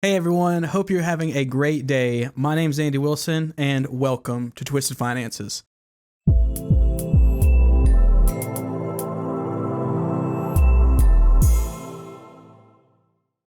Hey everyone, hope you're having a great day. My name's Andy Wilson and welcome to Twisted Finances.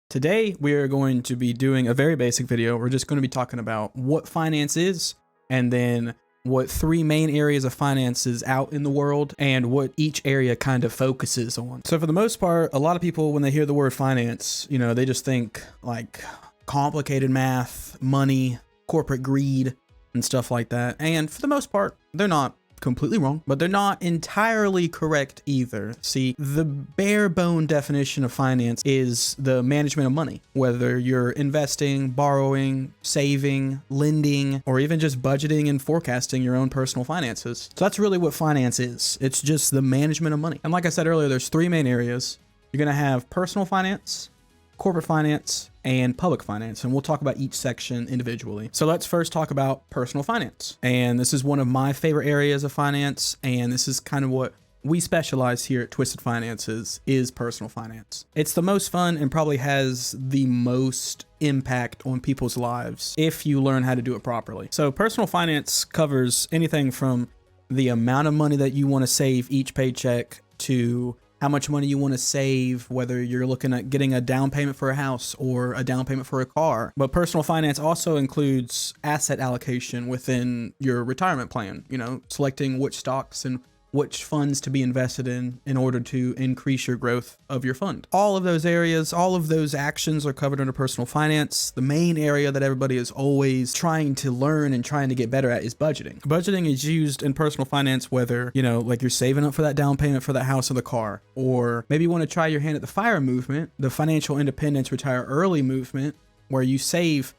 Today we are going to be doing a very basic video. We're just going to be talking about what finance is and then what three main areas of finance is out in the world and what each area kind of focuses on. So for the most part, a lot of people, when they hear the word finance, they just think like complicated math, money, corporate greed, and stuff like that. And for the most part, they're not completely wrong, but they're not entirely correct either. See, the bare bone definition of finance is the management of money, whether you're investing, borrowing, saving, lending, or even just budgeting and forecasting your own personal finances. So that's really what finance is. It's just the management of money. And like I said earlier, there's three main areas. You're going to have personal finance, corporate finance, and public finance, and we'll talk about each section individually. So let's first talk about personal finance. And this is one of my favorite areas of finance, and this is kind of what we specialize here at Twisted Finances is personal finance. It's the most fun and probably has the most impact on people's lives if you learn how to do it properly. So personal finance covers anything from the amount of money that you want to save each paycheck to how much money you want to save, whether you're looking at getting a down payment for a house or a down payment for a car. But personal finance also includes asset allocation within your retirement plan, selecting which stocks and which funds to be invested in order to increase your growth of your fund. All of those areas, all of those actions are covered under personal finance. The main area that everybody is always trying to learn and trying to get better at is budgeting. Budgeting is used in personal finance, whether, like you're saving up for that down payment for that house or the car, or maybe you want to try your hand at the FIRE movement, the financial independence retire early movement, where you save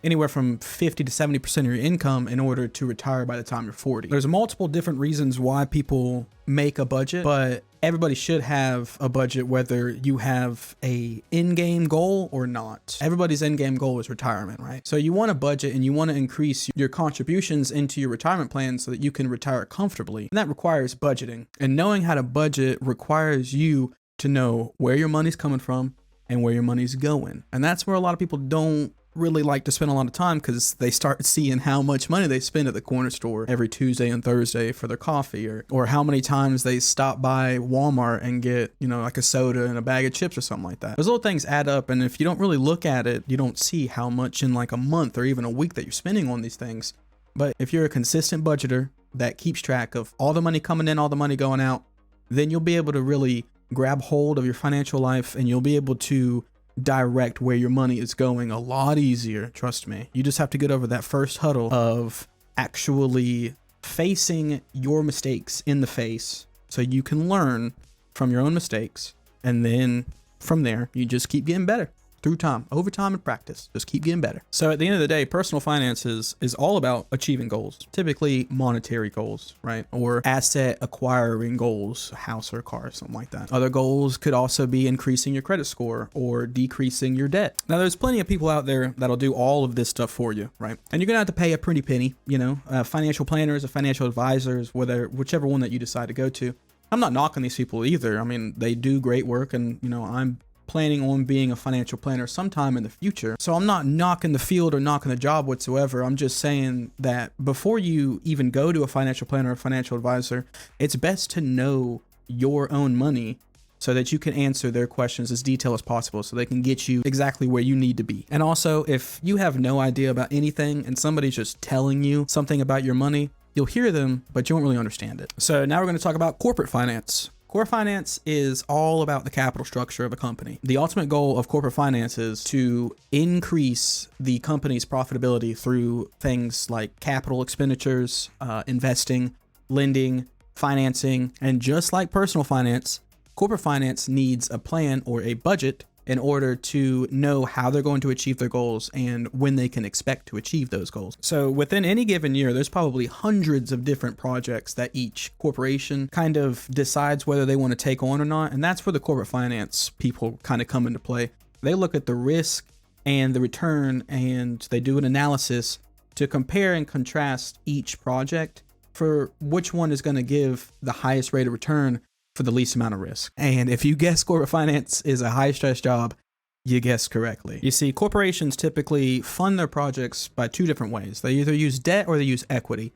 anywhere from 50 to 70% of your income in order to retire by the time you're 40. There's multiple different reasons why people make a budget, but everybody should have a budget whether you have a in-game goal or not. Everybody's in-game goal is retirement, right? So you want a budget and you want to increase your contributions into your retirement plan so that you can retire comfortably. And that requires budgeting. And knowing how to budget requires you to know where your money's coming from and where your money's going. And that's where a lot of people don't really like to spend a lot of time, because they start seeing how much money they spend at the corner store every Tuesday and Thursday for their coffee, or how many times they stop by Walmart and get, like a soda and a bag of chips or something like that. Those little things add up, and if you don't really look at it, you don't see how much in like a month or even a week that you're spending on these things. But if you're a consistent budgeter that keeps track of all the money coming in, all the money going out, then you'll be able to really grab hold of your financial life, and you'll be able to direct where your money is going a lot easier. Trust me. You just have to get over that first hurdle of actually facing your mistakes in the face so you can learn from your own mistakes. And then from there, you just keep getting better through time, over time and practice. Just keep getting better. So at the end of the day, personal finances is all about achieving goals, typically monetary goals, right? Or asset acquiring goals, a house or a car, something like that. Other goals could also be increasing your credit score or decreasing your debt. Now, there's plenty of people out there that'll do all of this stuff for you, right? And you're gonna have to pay a pretty penny, financial planners or financial advisors, whichever one that you decide to go to. I'm not knocking these people either. I mean, they do great work, and I'm planning on being a financial planner sometime in the future. So I'm not knocking the field or knocking the job whatsoever. I'm just saying that before you even go to a financial planner or financial advisor, it's best to know your own money so that you can answer their questions as detailed as possible so they can get you exactly where you need to be. And also, if you have no idea about anything and somebody's just telling you something about your money, you'll hear them, but you won't really understand it. So now we're going to talk about corporate finance. Corporate finance is all about the capital structure of a company. The ultimate goal of corporate finance is to increase the company's profitability through things like capital expenditures, investing, lending, financing, and just like personal finance, corporate finance needs a plan or a budget in order to know how they're going to achieve their goals and when they can expect to achieve those goals. So within any given year, there's probably hundreds of different projects that each corporation kind of decides whether they want to take on or not. And that's where the corporate finance people kind of come into play. They look at the risk and the return, and they do an analysis to compare and contrast each project for which one is going to give the highest rate of return for the least amount of risk. And if you guess corporate finance is a high stress job, You guessed correctly. You see, corporations typically fund their projects by two different ways. They either use debt or they use equity.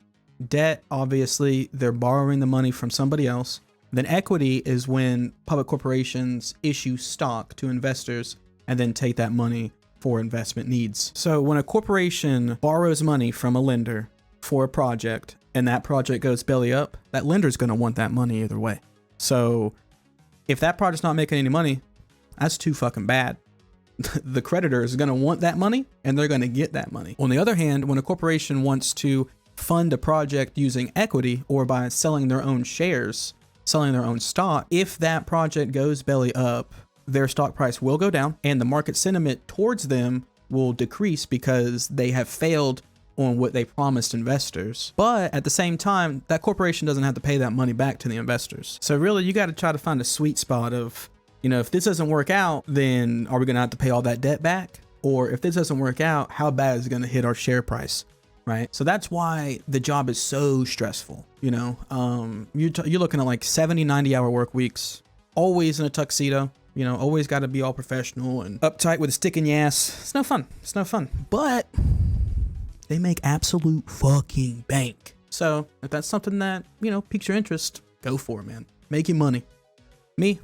Debt, obviously, they're borrowing the money from somebody else. Then equity is when public corporations issue stock to investors and then take that money for investment needs. So when a corporation borrows money from a lender for a project and that project goes belly up, that lender's going to want that money either way. So if that project's not making any money, that's too fucking bad. The creditor is going to want that money and they're going to get that money. On the other hand, when a corporation wants to fund a project using equity or by selling their own shares, selling their own stock, if that project goes belly up, their stock price will go down and the market sentiment towards them will decrease because they have failed on what they promised investors. But at the same time, that corporation doesn't have to pay that money back to the investors. So really, you got to try to find a sweet spot of, you know, if this doesn't work out, then are we going to have to pay all that debt back? Or if this doesn't work out, how bad is it going to hit our share price? Right? So that's why the job is so stressful. You know, you're looking at like 70, 90 hour work weeks, always in a tuxedo. You know, always got to be all professional and uptight with a stick in your ass. It's no fun. It's no fun. But they make absolute fucking bank. So if that's something that, you know, piques your interest, go for it, man. Make your money. Me,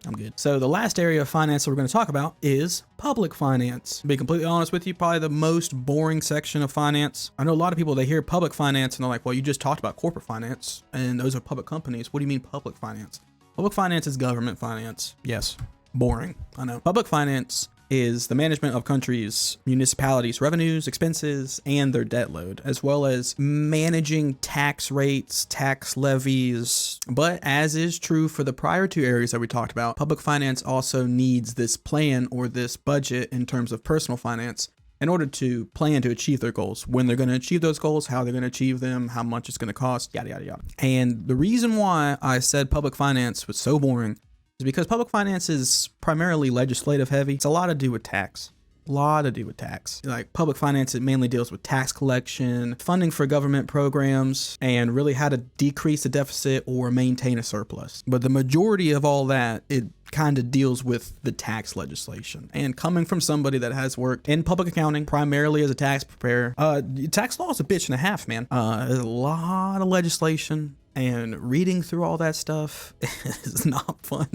I'm good. So the last area of finance that we're going to talk about is public finance. To be completely honest with you, probably the most boring section of finance. I know a lot of people, they hear public finance and they're like, well, you just talked about corporate finance and those are public companies. What do you mean public finance? Public finance is government finance. Yes, boring, I know. Public finance is the management of countries, municipalities, revenues, expenses, and their debt load, as well as managing tax rates, tax levies. But as is true for the prior two areas that we talked about, public finance also needs this plan or this budget in terms of personal finance in order to plan to achieve their goals, when they're going to achieve those goals, how they're going to achieve them, how much it's going to cost, yada, yada, yada. And the reason why I said public finance was so boring is because public finance is primarily legislative heavy. It's a lot to do with tax. Like public finance, it mainly deals with tax collection, funding for government programs, and really how to decrease the deficit or maintain a surplus. But the majority of all that, it kind of deals with the tax legislation. And coming from somebody that has worked in public accounting, primarily as a tax preparer, tax law is a bitch and a half, man. There's a lot of legislation, and reading through all that stuff is not fun.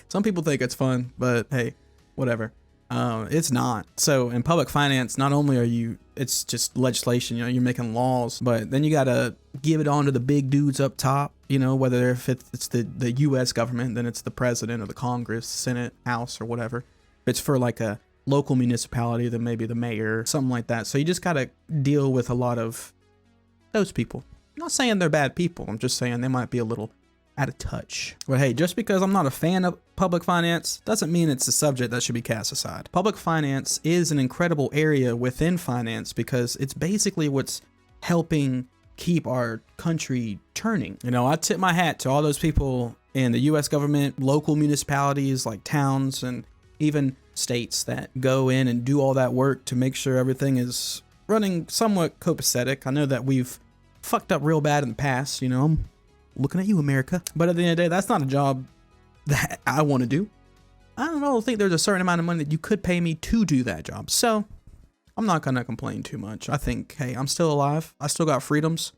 Some people think it's fun, but hey, whatever. It's not. So in public finance, not only are you, it's just legislation, you know, you're making laws, but then you got to give it on to the big dudes up top, you know, whether if it's the US government, then it's the president or the Congress, Senate, House, or whatever. If it's for like a local municipality, then maybe the mayor, something like that. So you just got to deal with a lot of those people. I'm not saying they're bad people. I'm just saying they might be a little out of touch. But hey, just because I'm not a fan of public finance doesn't mean it's a subject that should be cast aside. Public finance is an incredible area within finance because it's basically what's helping keep our country turning. You know, I tip my hat to all those people in the US government, local municipalities like towns, and even states that go in and do all that work to make sure everything is running somewhat copacetic. I know that we've fucked up real bad in the past, you know. I'm looking at you, America. But at the end of the day, that's not a job that I want to do. I don't think there's a certain amount of money that you could pay me to do that job. So I'm not going to complain too much. I think, hey, I'm still alive. I still got freedoms.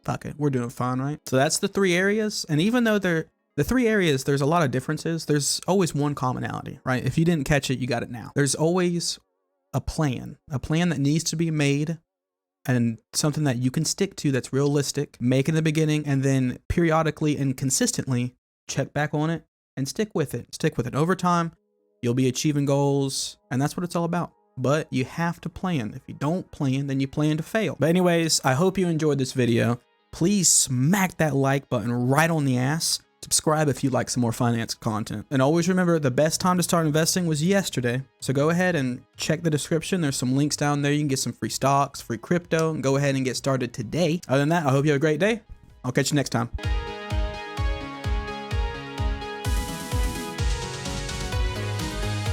Fuck it. We're doing fine, right? So that's the three areas. And even though the three areas, there's a lot of differences, there's always one commonality, right? If you didn't catch it, you got it now. There's always a plan that needs to be made, and something that you can stick to that's realistic, make in the beginning, and then periodically and consistently check back on it and stick with it. Over time, you'll be achieving goals, and that's what it's all about. But you have to plan. If you don't plan, then you plan to fail. But anyways, I hope you enjoyed this video. Please smack that like button right on the ass. Subscribe if you'd like some more finance content. And always remember, the best time to start investing was yesterday. So go ahead and check the description. There's some links down there. You can get some free stocks, free crypto, and go ahead and get started today. Other than that, I hope you have a great day. I'll catch you next time.